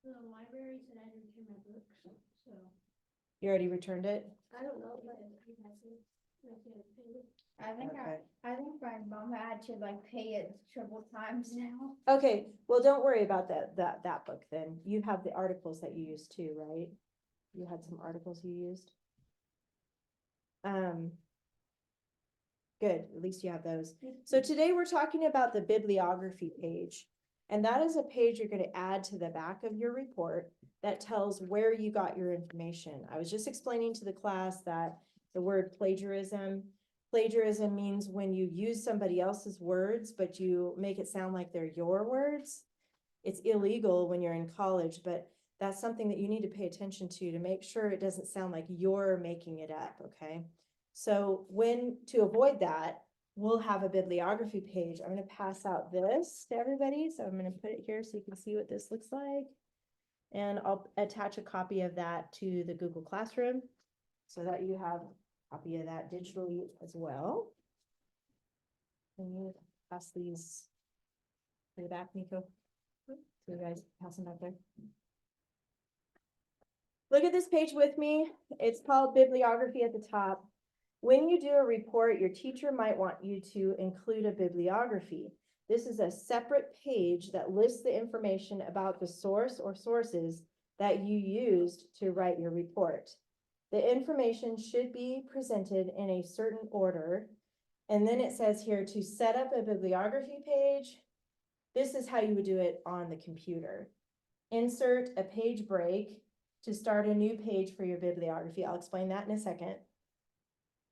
The library said I didn't return my books, so You already returned it? I don't know, but he hasn't. I think Okay. I think my mom had to like pay it triple times now. Okay, well, don't worry about that book then. You have the articles that you used too, right? You had some articles you used? Good, at least you have those. So today we're talking about the bibliography page. And that is a page you're gonna add to the back of your report that tells where you got your information. I was just explaining to the class that the word plagiarism means when you use somebody else's words, but you make it sound like they're your words. It's illegal when you're in college, but that's something that you need to pay attention to make sure it doesn't sound like you're making it up, okay? So to avoid that, we'll have a bibliography page. I'm gonna pass out this to everybody. So I'm gonna put it here so you can see what this looks like. And I'll attach a copy of that to the Google Classroom so that you have a copy of that digitally as well. Can you pass these to the back, Nico? So you guys pass them back there. Look at this page with me. It's called bibliography at the top. When you do a report, your teacher might want you to include a bibliography. This is a separate page that lists the information about the source or sources that you used to write your report. The information should be presented in a certain order. And then it says here to set up a bibliography page. This is how you would do it on the computer. Insert a page break to start a new page for your bibliography. I'll explain that in a second.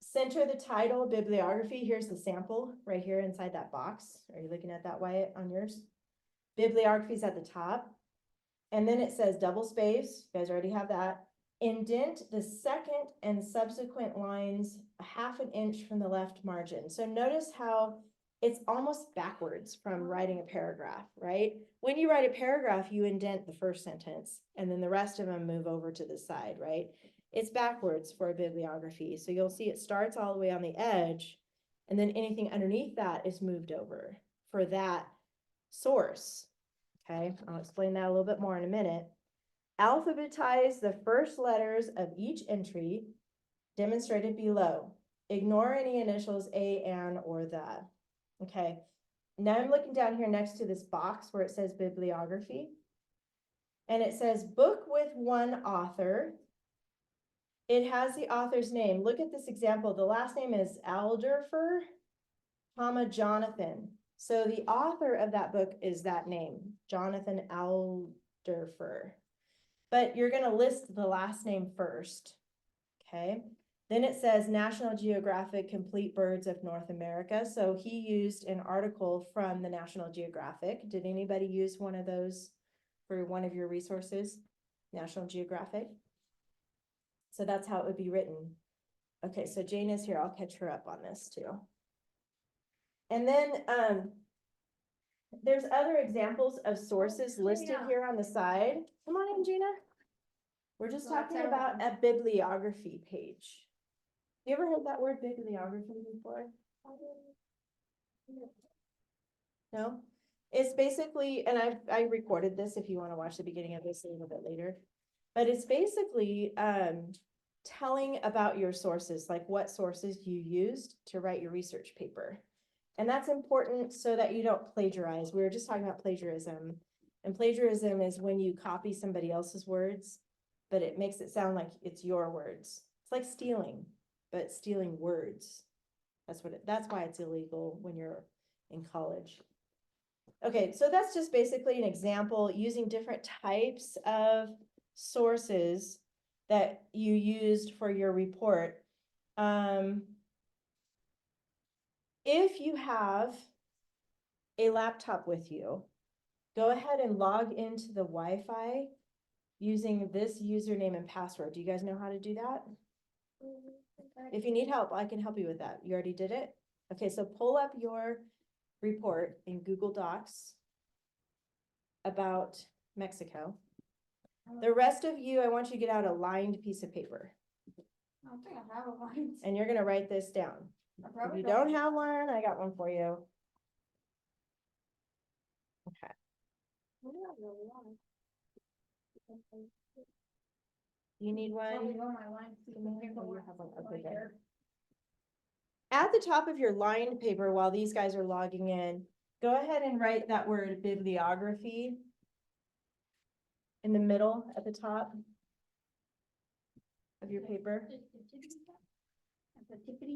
Center the title bibliography. Here's the sample right here inside that box. Are you looking at that, Wyatt, on yours? Bibliography is at the top. And then it says double space. You guys already have that. Indent the second and subsequent lines a half an inch from the left margin. So notice how it's almost backwards from writing a paragraph, right? When you write a paragraph, you indent the first sentence and then the rest of them move over to the side, right? It's backwards for a bibliography. So you'll see it starts all the way on the edge and then anything underneath that is moved over for that source. Okay, I'll explain that a little bit more in a minute. Alphabetize the first letters of each entry demonstrated below. Ignore any initials A, an, or the. Okay, now I'm looking down here next to this box where it says bibliography. And it says book with one author. It has the author's name. Look at this example. The last name is Alderfer, comma, Jonathan. So the author of that book is that name, Jonathan Alderfer. But you're gonna list the last name first, okay? Then it says National Geographic Complete Birds of North America. So he used an article from the National Geographic. Did anybody use one of those for one of your resources? National Geographic. So that's how it would be written. Okay, so Jane is here. I'll catch her up on this too. And then there's other examples of sources listed here on the side. Come on in, Gina. We're just talking about a bibliography page. You ever heard that word bibliography before? No? It's basically, and I recorded this if you want to watch the beginning of this a little bit later. But it's basically telling about your sources, like what sources you used to write your research paper. And that's important so that you don't plagiarize. We were just talking about plagiarism. And plagiarism is when you copy somebody else's words, but it makes it sound like it's your words. It's like stealing, but stealing words. That's why it's illegal when you're in college. Okay, so that's just basically an example using different types of sources that you used for your report. If you have a laptop with you, go ahead and log into the Wi-Fi using this username and password. Do you guys know how to do that? If you need help, I can help you with that. You already did it? Okay, so pull up your report in Google Docs about Mexico. The rest of you, I want you to get out a lined piece of paper. I don't think I have a line. And you're gonna write this down. If you don't have one, I got one for you. Okay. You need Oh, one? you want my line? Oh, you have one. Okay, good. At the top of your line paper, while these guys are logging in, go ahead and write that word bibliography in the middle at the top of your paper.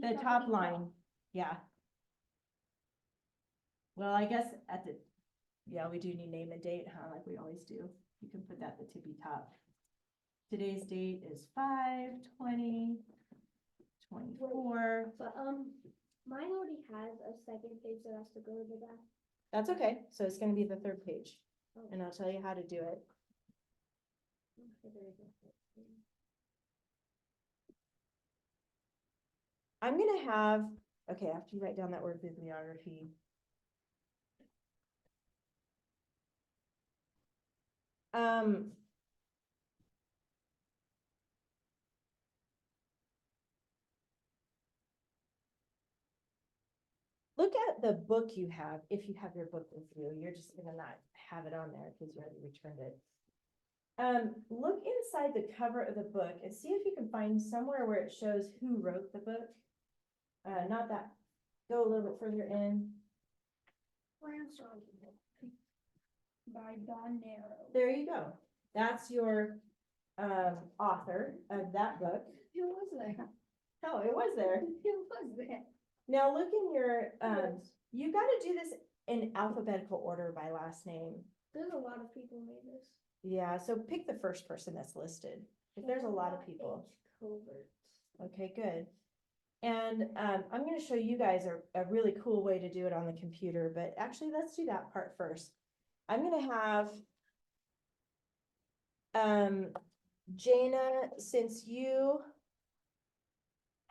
The top line, yeah. Well, I guess at the, yeah, we do need name and date, huh, like we always do. You can put that at the tippy top. Today's date is 5/20/24. But, mine already has a second page that has to go to the back. That's okay, so it's gonna be the third page, Oh. and I'll tell you how to do it. Okay, there you go. I'm gonna have, okay, after you write down that word bibliography. Look at the book you have, if you have your book with you, you're just gonna not have it on there because you already returned it. Look inside the cover of the book and see if you can find somewhere where it shows who wrote the book. Not that, go a little bit further in. By Don Narrow. There you go. That's your, author of that book. Who was there? Oh, it was there. Who was there? Now look in your, you gotta do this in alphabetical order by last name. There's a lot of people made this. Yeah, so pick the first person that's listed. If there's a lot of people. Covert. Okay, good. And I'm gonna show you guys a really cool way to do it on the computer, but actually, let's do that part first. I'm gonna have Jana, since you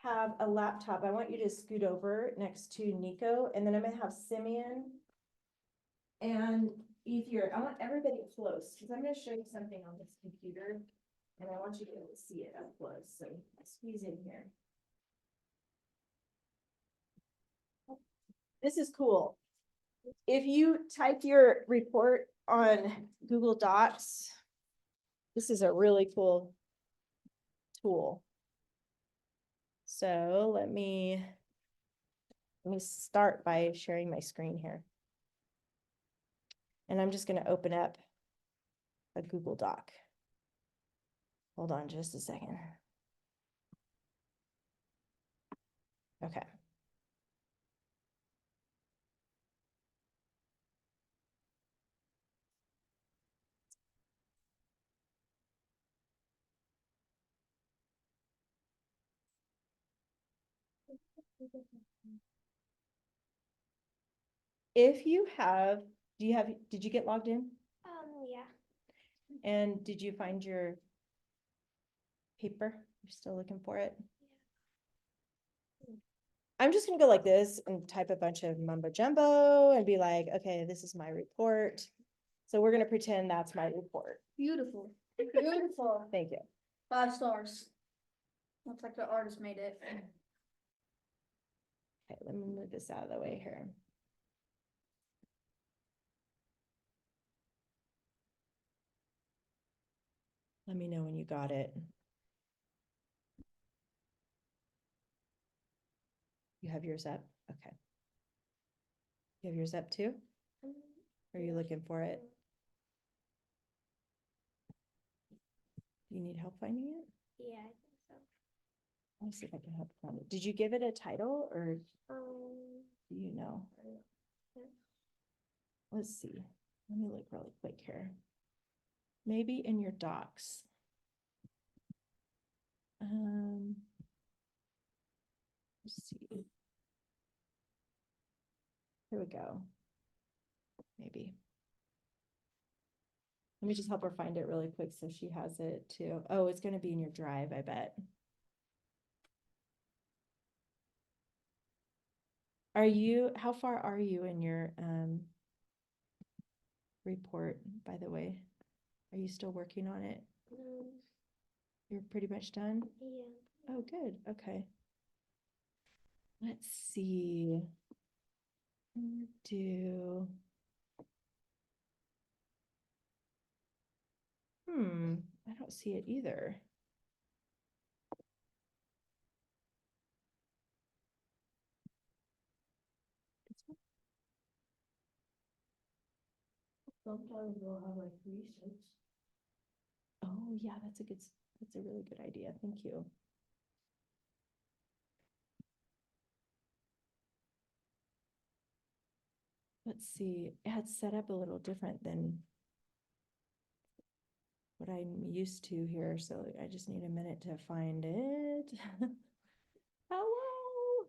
have a laptop, I want you to scoot over next to Nico, and then I'm gonna have Simeon and Ethier. I want everybody close, because I'm gonna show you something on this computer, and I want you to be able to see it up close, so squeeze in here. This is cool. If you type your report on Google Docs, this is a really cool tool. So let me start by sharing my screen here. And I'm just going to open up a Google Doc. Hold on just a second. Okay. If you have, did you get logged in? Yeah. And did you find your paper? You're still looking for it? I'm just gonna go like this and type a bunch of mumbo jumbo and be like, okay, this is my report. So we're gonna pretend that's my report. Beautiful. Beautiful. Thank you. 5 stars. Looks like the artist made it. Okay, let me move this out of the way here. Let me know when you got it. You have yours up? Okay. You have yours up too? Are you looking for it? You need help finding it? Yeah, I think so. Let me see if I can help find it. Did you give it a title or do you know? Yeah. Let's see. Let me look really quick here. Maybe in your docs. Let's see. Here we go. Maybe. Let me just help her find it really quick so she has it too. Oh, it's gonna be in your drive, I bet. How far are you in your report, by the way? Are you still working on it? You're pretty much done? Yeah. Oh, good. Okay. Let's see. Do. I don't see it either. Sometimes we'll have like research. Oh, yeah, that's a really good idea. Thank you. Let's see, it's set up a little different than what I'm used to here, so I just need a minute to find it. Hello.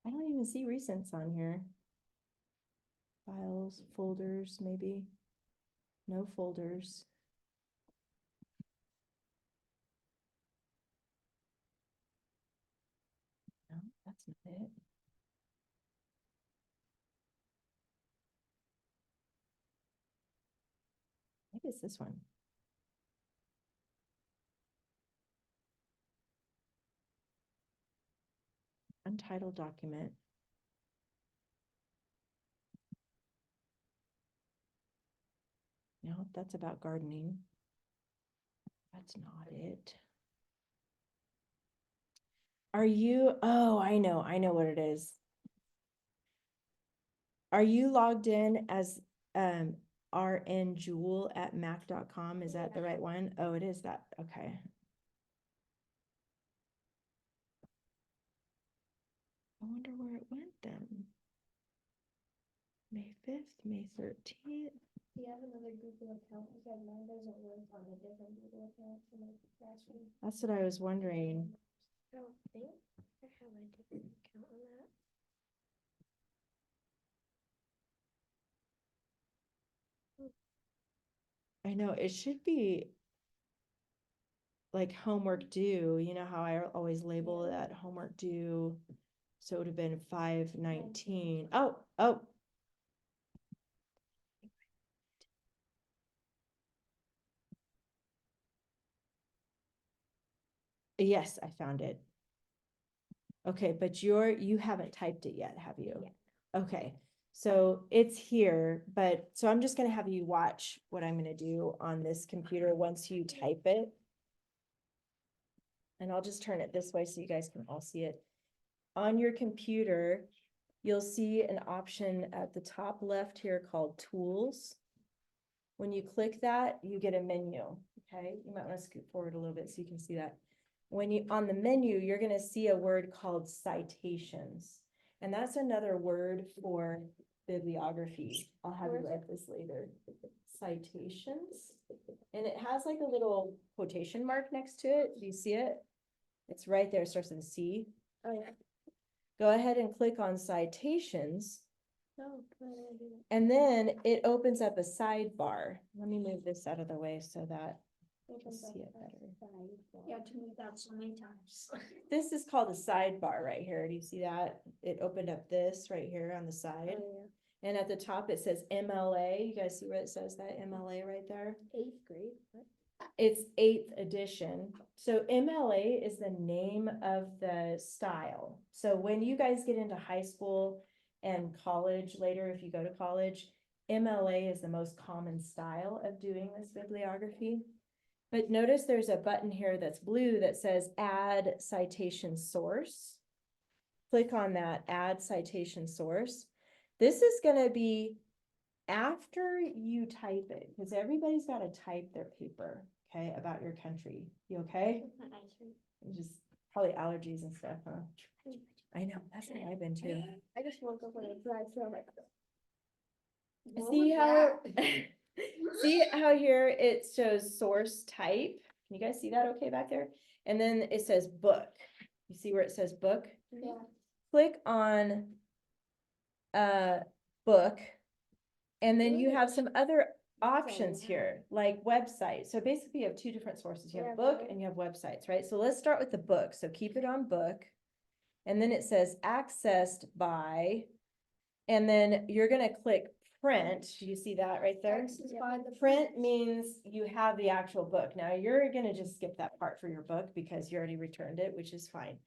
I don't even see recents on here. Files, folders, maybe. No folders. No, that's not it. Maybe it's this one. Untitled document. No, that's about gardening. That's not it. Are you, oh, I know what it is. Are you logged in as rnjewel@mac.com? Is that the right one? Oh, it is that, okay. I wonder where it went then. May 5th, May 13th. Do you have another Google account? Because mine doesn't work on a different Google account for my password. That's what I was wondering. I don't think I have a different account on that. I know it should be like homework due. You know how I always label Yeah. that homework due. So it would have been 5/19. Oh. Yes, I found it. Okay, but you haven't typed it yet, have you? Yeah. Okay, so it's here, but so I'm just gonna have you watch what I'm gonna do on this computer once you type it. And I'll just turn it this way so you guys can all see it. On your computer, you'll see an option at the top left here called Tools. When you click that, you get a menu, okay? You might want to scoot forward a little bit so you can see that. When you, on the menu, you're gonna see a word called citations. And that's another word for bibliography. I'll have you write this later. Citations. And it has like a little quotation mark next to it. Do you see it? It's right there, it starts with a C. Oh, yeah. Go ahead and click on citations. No, but I do. And then it opens up a sidebar. Let me move this out of the way so that you can see it better. Yeah, to move that so many times. This is called a sidebar right here. Do you see that? It opened up this right here on the side. Oh, And at the top, it says MLA. You guys see where it says that MLA right there? yeah. 8th grade. What? It's 8th edition. So MLA is the name of the style. So when you guys get into high school and college later, if you go to college, MLA is the most common style of doing this bibliography. But notice there's a button here that's blue that says Add Citation Source. Click on that, Add Citation Source. This is going to be after you type it, because everybody's got to type their paper, okay, about your country. You okay? You just probably allergies and stuff, huh? I know, that's what I've been too. I just woke up when I drive through. I'm like, See how, see how here it shows source type? Can you guys see that okay back there? And then it says book. You see where it says book? yeah. Click on book. And then you have some other options here, like website. So basically you have two different sources. You have Yeah, book right. and you have websites, right? So let's start with the book. So keep it on book. And then it says accessed by, and then you're gonna click print. Do you see that right there? Access by the Print means you have the actual book. Now you're gonna just skip that part for your book because you already returned it, which is fine.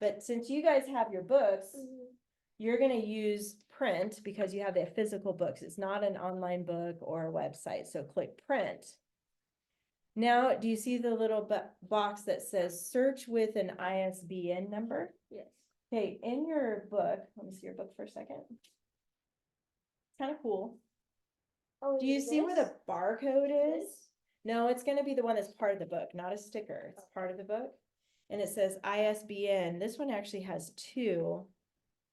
But since you guys have your books, Mhm. you're gonna use print because you have the physical books. It's not an online book or a website, so click print. Now, do you see the little box that says search with an ISBN number? Yes. Okay, in your book, let me see your book for a second. It's kind of cool. Oh, Do you is see where the this- barcode is? this? No, it's gonna be the one that's part of the book, not a sticker. It's part of the book. And it says ISBN. This one actually has two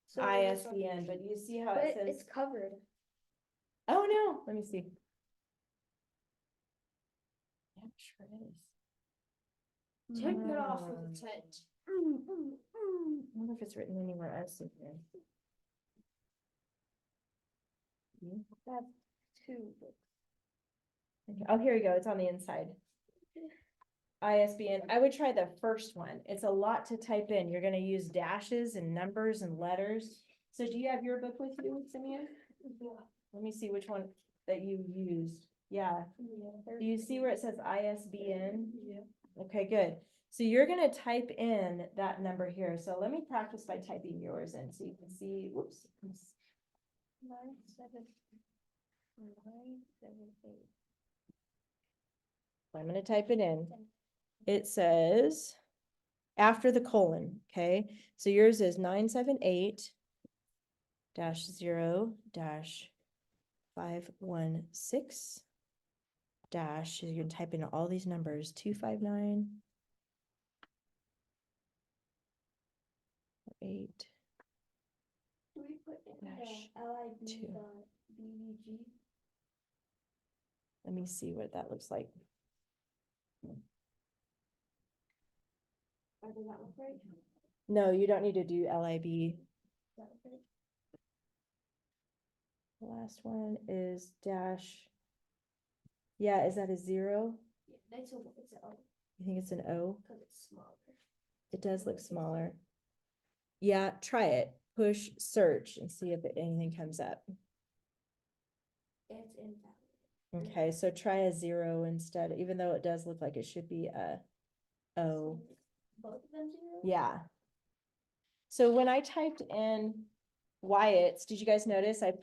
So this one- ISBN, but you see how But it says? it's covered. Oh, no, let me see. Yeah, I'm sure it is. Take it off with Hmm. the tent. I wonder if it's written anywhere else in here. Hmm? That's two books. Okay. Oh, here we go. It's on the inside. ISBN. I would try the first one. It's a lot to type in. You're gonna use dashes and numbers and letters. So do you have your book with you, Simeon? Yeah. Let me see which one that you used. Yeah. Yeah. Do you see where it says ISBN? Yeah. Okay, good. So you're gonna type in that number here. So let me practice by typing yours in so you can see, whoops. 978. I'm gonna type it in. It says after the colon, okay? So yours is 978 -0 -516 dash, you're gonna type in all these numbers, 259 8. Do we put in the Dash LIB, two. the BVG? Let me see what that looks like. Or does that look right? No, you don't need to do LIB. Does that look right? The last one is dash. Yeah, is that a 0? Yeah, it's a O, You think it's an O? because it's smaller. It does look smaller. Yeah, try it. Push search and see if anything comes up. It's invalid. Okay, so try a 0 instead, even though it does look like it should be a O. Both of them zero? Yeah. So when I typed in Wyatt's, did you guys notice I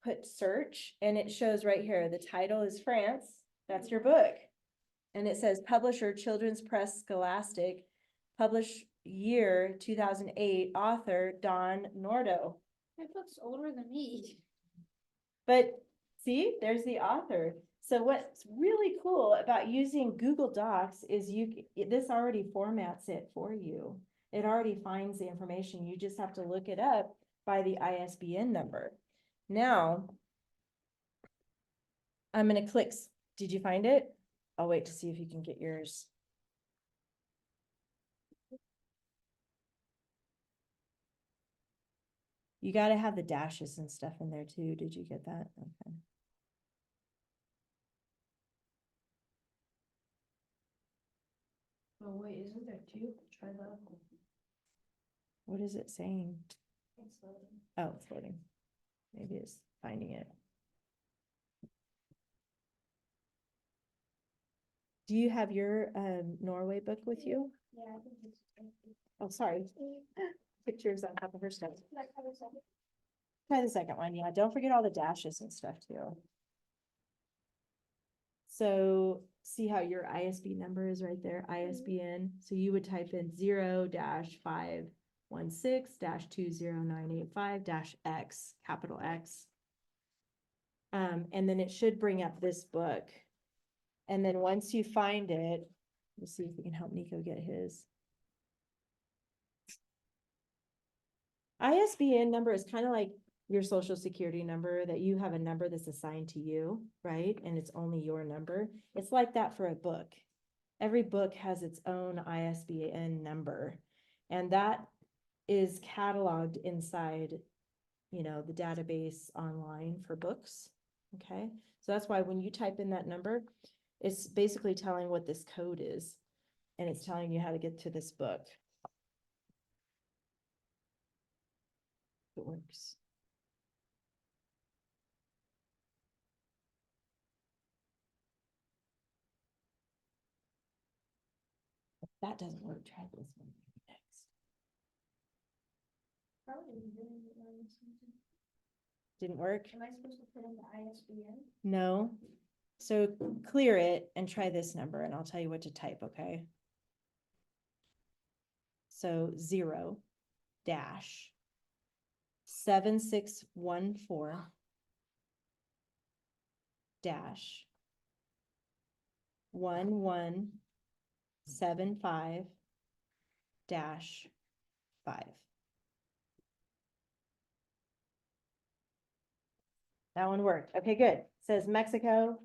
put search and it shows right here, the title is France. That's your book. And it says publisher, Children's Press Scholastic, publish year 2008, author Don Nordo. That book's older than me. But see, there's the author. So what's really cool about using Google Docs is this already formats it for you. It already finds the information. You just have to look it up by the ISBN number. Now, I'm gonna click, did you find it? I'll wait to see if you can get yours. You gotta have the dashes and stuff in there too. Did you get that? Okay. Oh, wait, isn't there two? Try that. What is it saying? It's loading. Oh, it's loading. Maybe it's finding it. Do you have your Norway book with you? Yeah, I think it's. Oh, sorry. Pictures on top of her stuff. Can I try the second? Try the second one. Yeah, don't forget all the dashes and stuff too. So see how your ISB number is right there, ISBN. So you would type in 0-516-20985-X, capital X. And then it should bring up this book. And then once you find it, we'll see if we can help Nico get his. ISBN number is kind of like your social security number, that you have a number that's assigned to you, right? And it's only your number. It's like that for a book. Every book has its own ISBN number, and that is cataloged inside, the database online for books. Okay, so that's why when you type in that number, it's basically telling what this code is, and it's telling you how to get to this book. It works. If that doesn't work, try this one next. Probably doing it on something. Didn't work? Am I supposed to put in the ISBN? No. So clear it and try this number and I'll tell you what to type, okay? So 0 dash 7614 dash 1175 dash 5. That one worked. Okay, good. It says Mexico,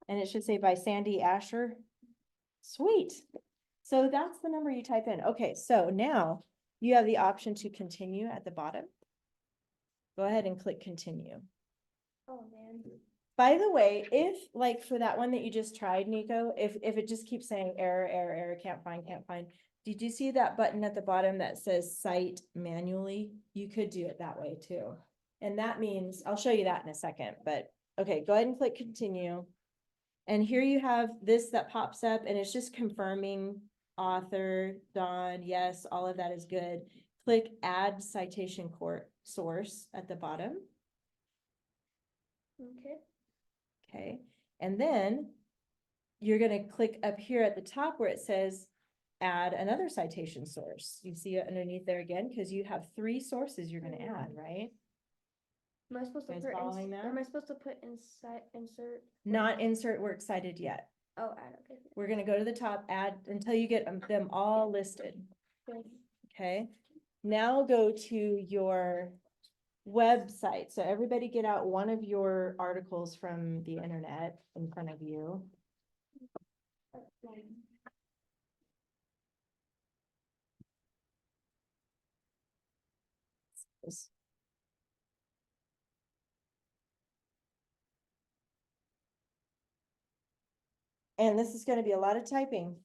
and it should say by Sandy Asher. Sweet. So that's the number you type in. Okay, so now you have the option to continue at the bottom. Go ahead and click continue. Oh, man. By the way, if like for that one that you just tried, Nico, if it just keeps saying error, error, error, can't find, did you see that button at the bottom that says cite manually? You could do it that way too. And that means, I'll show you that in a second, but okay, go ahead and click continue. And here you have this that pops up and it's just confirming author, Don, yes, all of that is good. Click add citation court source at the bottom. Okay. Okay, and then you're gonna click up here at the top where it says add another citation source. You see it underneath there again, because you have 3 sources you're gonna add, right? Am I supposed to Guys put, following that? am I supposed to put insert? Not insert works cited yet. Oh, add, okay. We're gonna go to the top, add until you get them all listed, Good. okay? Now go to your website. So everybody get out one of your articles from the internet in front of you. And this is gonna be a lot of typing.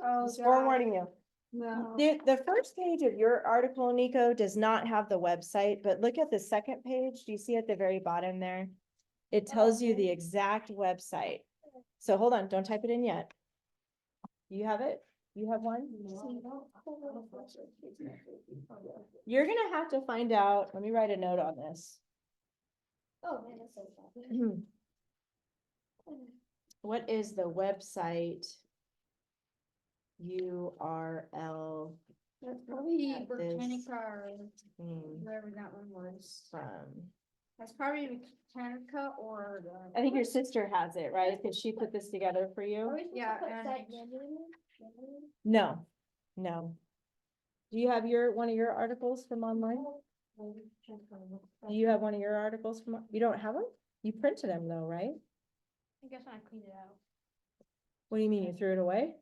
Oh, Just forewarning you. No. The first page of your article, Nico, does not have the website, but look at the second page. Do you see at the very bottom there? It tells you the exact website. So hold on, don't type it in yet. You have it? You have one? You're gonna have to find out. Let me write a note on this. Oh, man, that's so bad. What is the website URL That's probably At this Britannica or name wherever that one was. from? That's probably Britannica or. I think your sister has it, right? Because she put this together for Are you? we supposed to Yeah, put and- site manually? No, no. Do you have one of your articles from online? Do you have one of your articles from, you don't have them? You printed them though, right? I guess when I cleaned it out. What do you mean? You threw it away?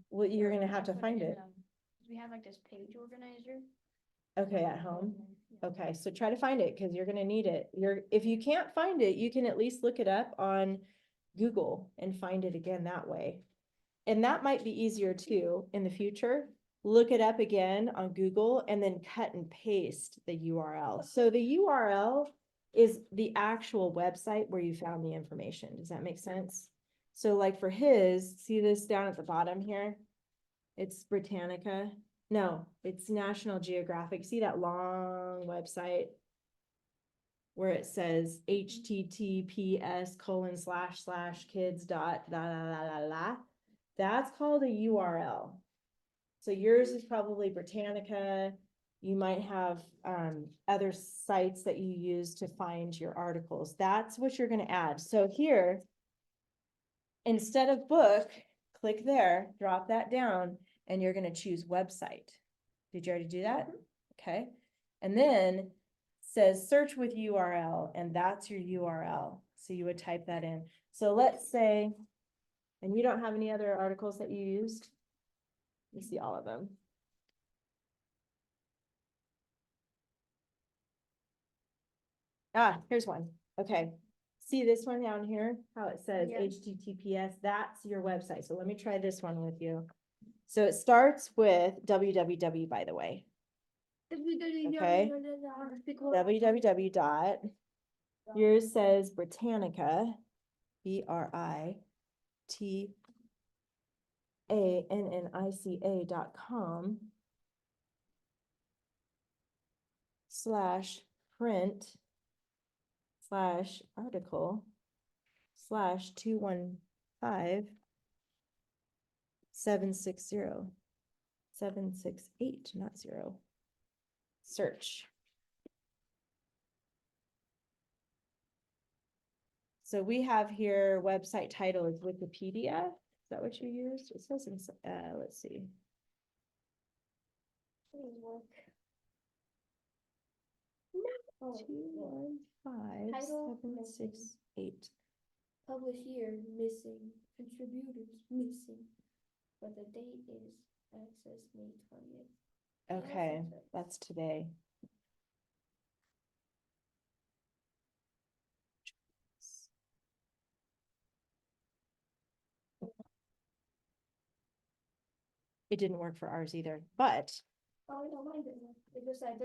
Well, you're gonna have to find it. We have like this page organizer. Okay, at home. Okay, so try to find it because you're gonna need it. If you can't find it, you can at least look it up on Google and find it again that way. And that might be easier too in the future. Look it up again on Google and then cut and paste the URL. So the URL is the actual website where you found the information. Does that make sense? So like for his, see this down at the bottom here? It's Britannica. No, it's National Geographic. See that long website where it says https://kids dot la la la la la. That's called a URL. So yours is probably Britannica. You might have other sites that you use to find your articles. That's what you're going to add. So here, instead of book, click there, drop that down, and you're going to choose website. Did you already do that? Okay. And then says search with URL, and that's your URL. So you would type that in. So let's say, and you don't have any other articles that you used? You see all of them. Ah, here's one. Okay. See this one down here? How it says Yeah. HTTPS, that's your website. So let me try this one with you. So it starts with www, by the way. Okay. www dot. Yours says Britannica, BRITANNICA.com / print / article / 215 768, not 0. Search. So we have here website title is Wikipedia. Is that what you used? It says, let's see. Please work. No. Oh, 215 Title 768. published year missing, contributors missing, but the date is access May 20th. Okay, that's today. It didn't work for ours either, but Oh, I don't mind it. It just, it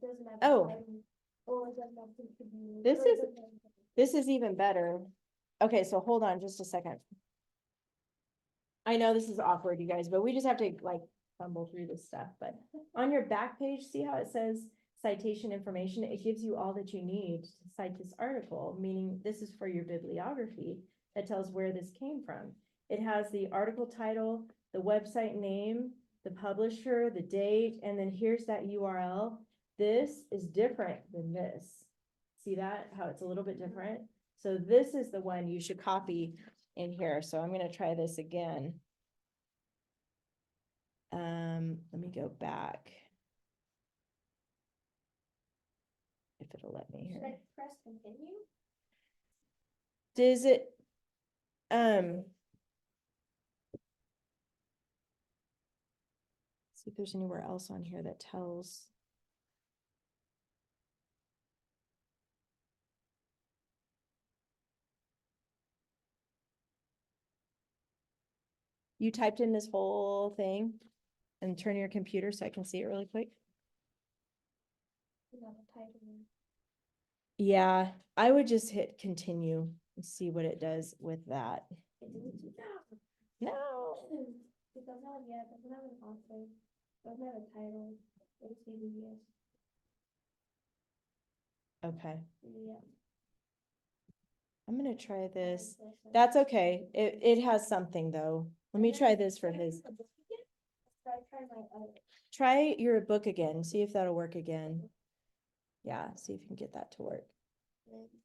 doesn't have. Oh. the title, or it doesn't have contributors. This or it is- doesn't have- this is even better. Okay, so hold on just a second. I know this is awkward, you guys, but we just have to like fumble through this stuff, but on your back page, see how it says citation information? It gives you all that you need to cite this article, meaning this is for your bibliography that tells where this came from. It has the article title, the website name, the publisher, the date, and then here's that URL. This is different than this. See that, how it's a little bit different? So this is the one you should copy in here. So I'm gonna try this again. Let me go back. If it'll let me Should here. I press continue? Does it, see if there's anywhere else on here that tells. You typed in this whole thing and turn your computer so I can see it really quick. You know, the title. Yeah, I would just hit continue and see what it does with that. It didn't do that. No. It doesn't have, yeah, it doesn't have an author, doesn't have a title, it's CBS, Okay, yeah. I'm gonna try this. That's okay. It has something though. Let me try this for his. Try my other. Try your book again, see if that'll work again. Yeah, see if you can get that to work.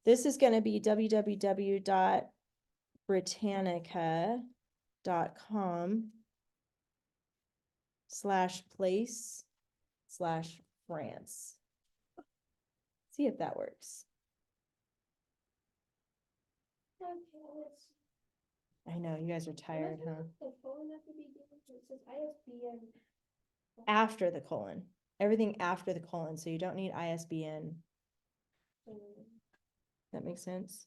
This is gonna be www.britannica.com/place/France. See if that works. I know, you guys are tired, huh? The phone at the beginning, it says ISBN. After the colon, everything after the colon, so you don't need ISBN. That makes sense?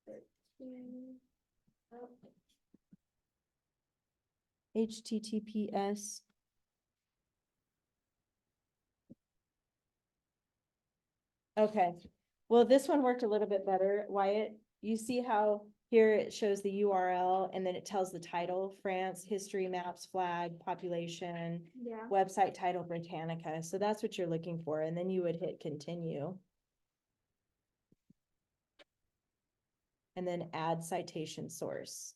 13, HTTPS. Okay, well, this one worked a little bit better, Wyatt. You see how here it shows the URL and then it tells the title, France, history, maps, flag, population, Yeah. website title, Britannica. So that's what you're looking for. And then you would hit continue. And then add citation source.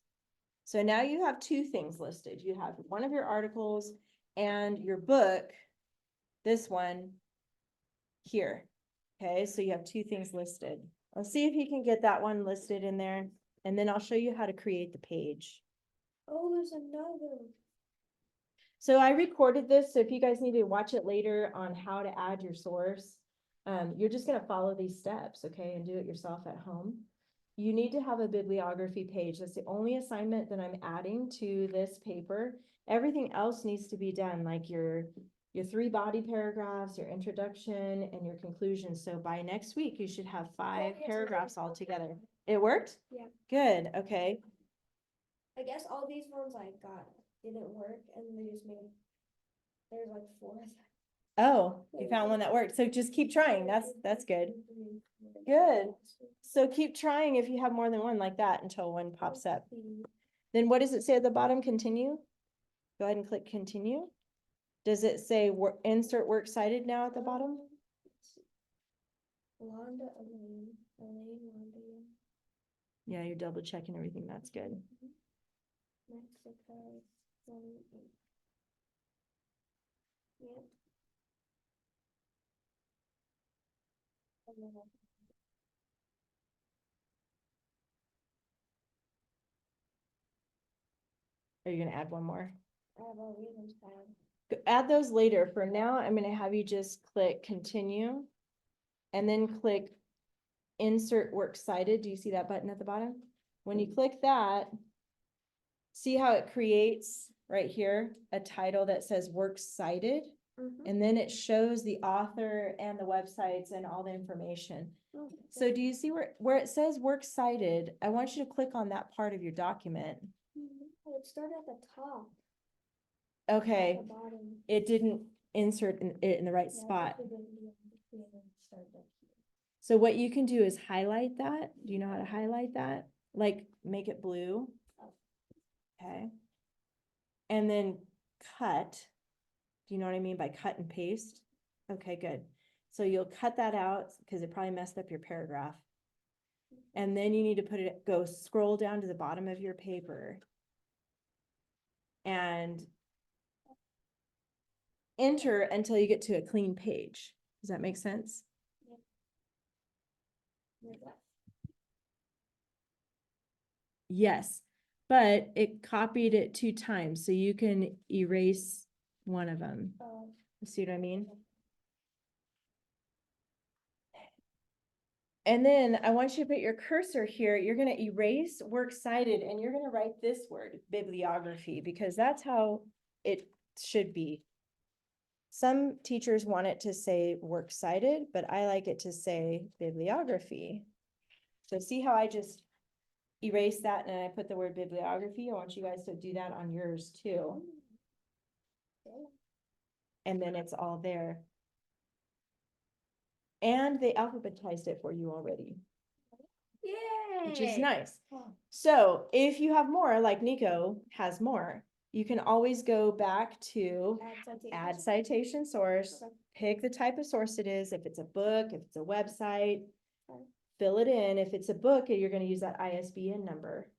So now you have two things listed. You have one of your articles and your book, this one here. Okay, so you have two things listed. Let's see if he can get that one listed in there, and then I'll show you how to create the page. Oh, there's another. So I recorded this, so if you guys need to watch it later on how to add your source, you're just gonna follow these steps, okay, and do it yourself at home. You need to have a bibliography page. That's the only assignment that I'm adding to this paper. Everything else needs to be done, like your 3 body paragraphs, your introduction, and your conclusion. So by next week, you should have 5 yes, paragraphs okay. all together. It worked? Yeah. Good, okay. I guess all these ones I got didn't work and they just made, there's like 4. Oh, you found one that worked. So just keep trying. That's good. Good. So keep trying if you have more than one like that until one pops up. Then what does it say at the bottom? Continue? Go ahead and click continue. Does it say insert works cited now at the bottom? Londa, Elaine, Londa, Yeah, you're double checking everything. That's good. Mexico, 28. Yep. And then Are you gonna add one more? I have all these tabs. Add those later. For now, I'm gonna have you just click continue. And then click insert works cited. Do you see that button at the bottom? When you click that, see how it creates right here, a title that says works cited? And then it shows the author and the websites and all the information. So do you see where it says works cited? I want you to click on that part of your document. Oh, it started at the top. Okay, At the bottom. it didn't insert it in the right Yeah, I spot. think it didn't do it. It started up here. So what you can do is highlight that. Do you know how to highlight that? Like make it blue. Okay. And then cut. Do you know what I mean by cut and paste? Okay, good. So you'll cut that out because it probably messed up your paragraph. And then you need to go scroll down to the bottom of your paper and enter until you get to a clean page. Does that make sense? Like that. Yes, but it copied it 2 times, so you can erase one of them. You see what I mean? And then I want you to put your cursor here. You're gonna erase works cited and you're gonna write this word, bibliography, because that's how it should be. Some teachers want it to say works cited, but I like it to say bibliography. So see how I just erase that and I put the word bibliography? I want you guys to do that on yours too. And then it's all there. And they alphabetized it for you already, Yay! which is nice. So if you have more, like Nico has more, you can always go back to add citation source, Okay. pick the type of source it is. If it's a book, if it's a website, Okay. fill it in. If it's a book, you're going to use that ISBN number.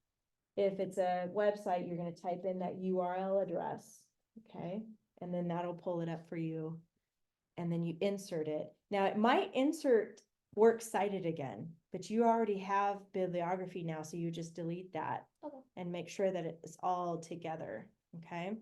If it's a website, you're going to type in that URL address. Okay. And then that'll pull it up for you. And then you insert it. Now it might insert works cited again, but you already have bibliography now. So you just delete that Okay. and make sure that it's all together. Okay.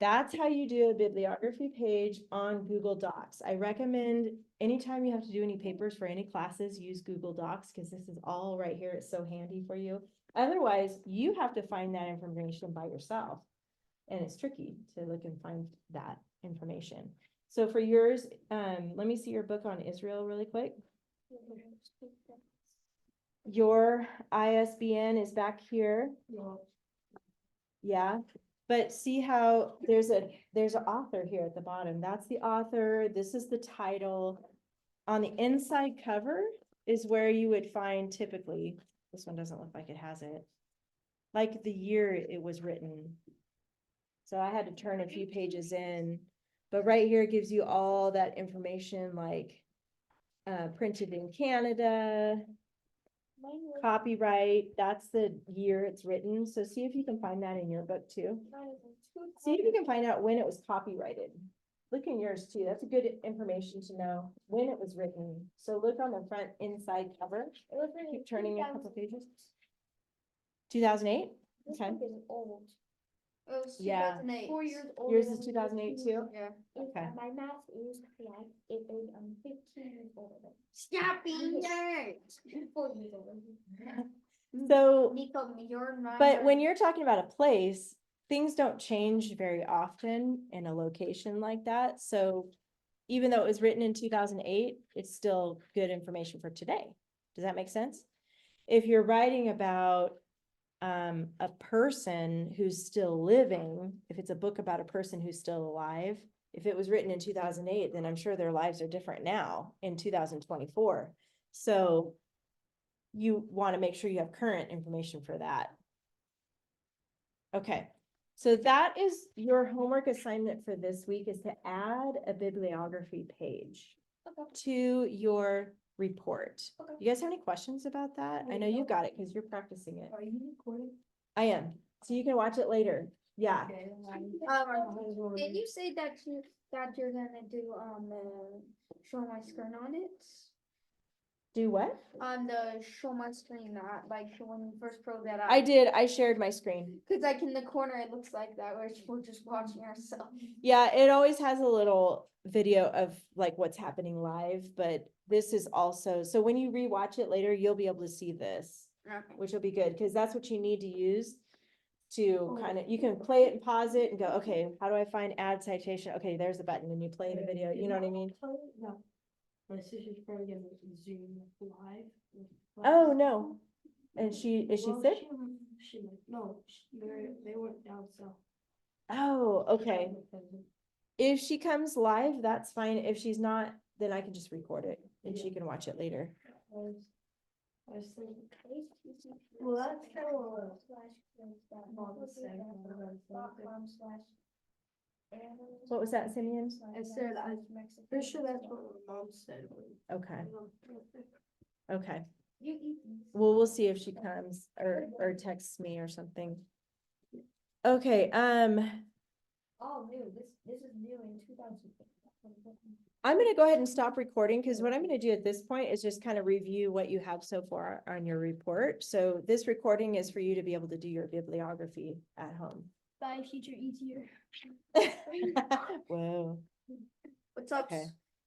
That's how you do a bibliography page on Google Docs. I recommend anytime you have to do any papers for any classes, use Google Docs because this is all right here. It's so handy for you. Otherwise, you have to find that information by yourself. And it's tricky to look and find that information. So for yours, let me see your book on Israel really quick. Your ISBN is back here. Yeah, but see how there's an author here at the bottom. That's the author. This is the title. On the inside cover is where you would find typically, this one doesn't look like it has it, like the year it was written. So I had to turn a few pages in, but right here it gives you all that information like printed in Canada, copyright, that's the year it's written. So see if you can find that in your book too. See if you can find out when it was copyrighted. Look in yours too. That's a good information to know when it was written. So look on the front inside cover. Keep turning a couple pages. 2008? This Okay. book is old. It was Yeah. 2008. 4 years old. Yours is 2008 too? Yeah. Okay. My math is correct. It is 15 years older. Stop being nerds. 4 years older. So, Nico, you're not. but when you're talking about a place, things don't change very often in a location like that. So even though it was written in 2008, it's still good information for today. Does that make sense? If you're writing about a person who's still living, if it's a book about a person who's still alive, if it was written in 2008, then I'm sure their lives are different now in 2024. So you want to make sure you have current information for that. Okay, so that is your homework assignment for this week, is to add a bibliography page. to your report. Okay. You guys have any questions about that? I know you got it because you're practicing it. Are you recording? I am, so you can watch it later. Yeah. Okay, Did you say that you're gonna do, show my screen on it? Do what? On the show my screen, not like when you first pro that I did, I shared my screen. Cause like in the corner, it looks like that, where we're just watching ourselves. Yeah, it always has a little video of like what's happening live, but this is also, so when you rewatch it later, you'll be able to see this, Okay. which will be good, because that's what you need to use to kind of, you can play it and pause it and go, okay, how do I find add citation? Okay, there's the button and you play the video, you know what I mean? No. My sister's probably gonna Zoom live. with Oh, class. no. And is she Well, sick? No, they went down south. Oh, okay. If she comes live, that's fine. If she's not, then I can just record it and she can watch it later. I was thinking, well, that's kind of What was that, Simeon? I said, I'm pretty sure that's what my mom said. Okay, when- okay. You eat these. Well, we'll see if she comes or texts me or something. Okay, All new, this is new in 2000. I'm gonna go ahead and stop recording because what I'm gonna do at this point is just kind of review what you have so far on your report. So this recording is for you to be able to do your bibliography at home. Bye, future easier. Whoa. What's up? Okay.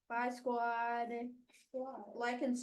Bye, squad. Like and